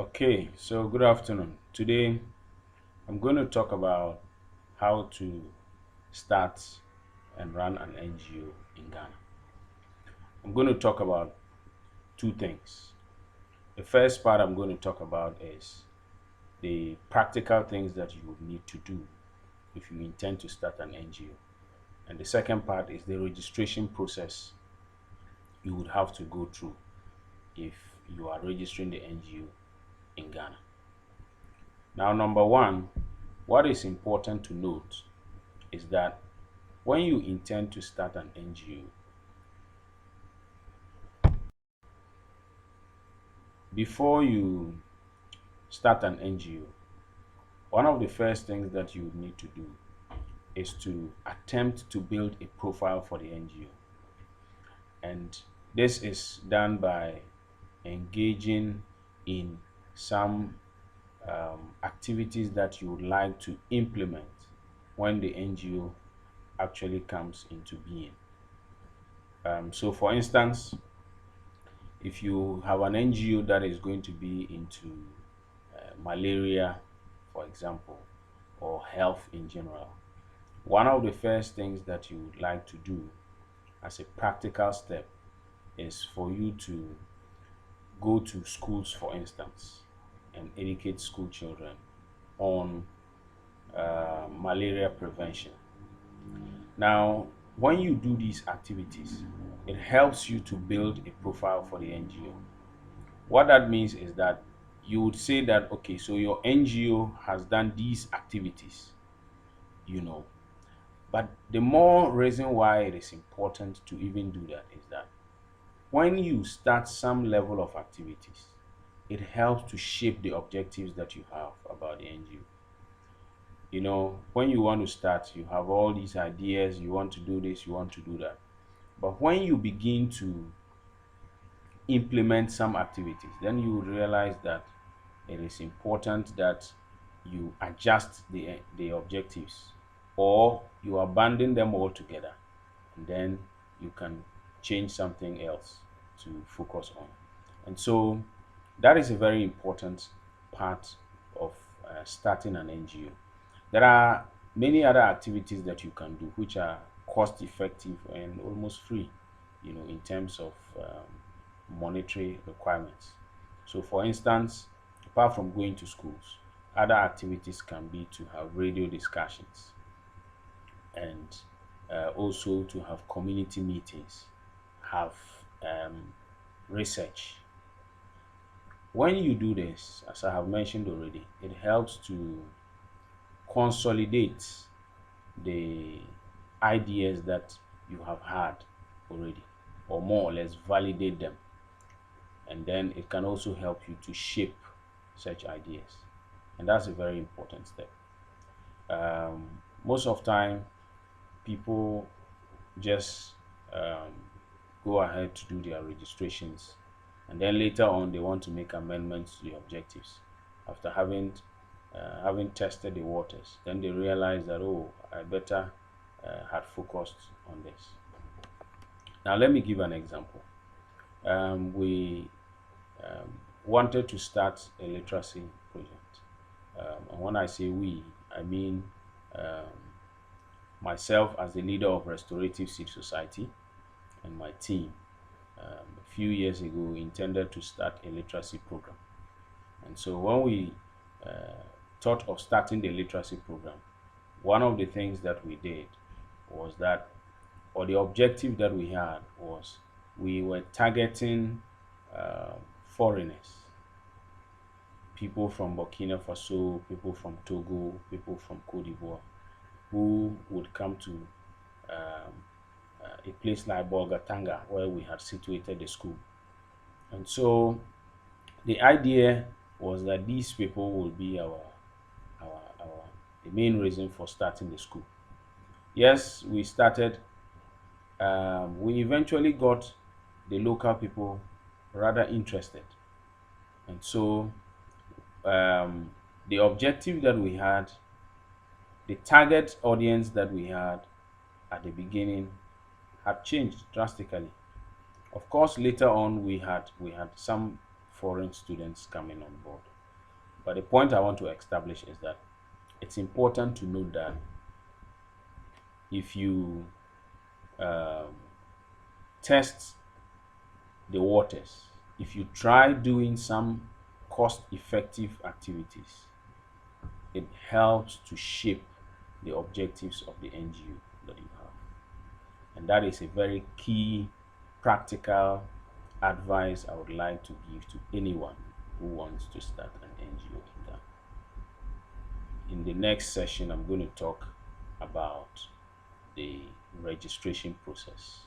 Okay, so good afternoon. Today I'm going to talk about how to start and run an NGO in Ghana. I'm going to talk about two things. The first part I'm going to talk about is the practical things that you would need to do if you intend to start an NGO. And the second part is the registration process you would have to go through if you are registering the NGO in Ghana. Now, number one, what is important to note is that when you intend to start an NGO, before you start an NGO, one of the first things that you need to do is to attempt to build a profile for the NGO. And this is done by engaging in some activities that you would like to implement when the NGO actually comes into being. So, for instance, if you have an NGO that is going to be into malaria, for example, or health in general, one of the first things that you would like to do as a practical step is for you to go to schools, for instance, and educate school children on malaria prevention. Now, when you do these activities, it helps you to build a profile for the NGO. What that means is that you would say that, okay, so your NGO has done these activities, you know. But the more reason why it is important to even do that is that when you start some level of activities, it helps to shape the objectives that you have about the NGO. When you want to start, you have all these ideas, you want to do this, you want to do that. But when you begin to implement some activities, then you will realize that it is important that you adjust the objectives, or you abandon them altogether, and then you can change something else to focus on. And so that is a very important part of starting an NGO. There are many other activities that you can do which are cost effective and almost free, in terms of monetary requirements. So, for instance, apart from going to schools, other activities can be to have radio discussions and also to have community meetings, have research. When you do this, as I have mentioned already, it helps to consolidate the ideas that you have had already, or more or less validate them, and then it can also help you to shape such ideas, and that's a very important step. Most of time people just um, go ahead to do their registrations, and then later on they want to make amendments to the objectives after having tested the waters. Then they realize that, oh, I better had focused on this. Now let me give an example. We wanted to start a literacy project, and when I say we, I mean um, myself as the leader of Restorative Seed Society, and my team a few years ago intended to start a literacy program. And so when we uh, thought of starting the literacy program, one of the things that we did was that, or the objective that we had was, we were targeting uh, foreigners, people from Burkina Faso, people from Togo, people from Cote d'Ivoire, who would come to um, a place like Bolgatanga, where we had situated the school. And so the idea was that these people will be our the main reason for starting the school. Yes, we started. We eventually got the local people rather interested, and so um, the objective that we had, the target audience that we had at the beginning, had changed drastically. Of course, later on we had some foreign students coming on board. But the point I want to establish is that it's important to note that if you um, test the waters, if you try doing some cost effective activities, it helps to shape the objectives of the NGO that you have. And that is a very key practical advice I would like to give to anyone who wants to start an NGO in Ghana. In the next session, I'm going to talk about the registration process.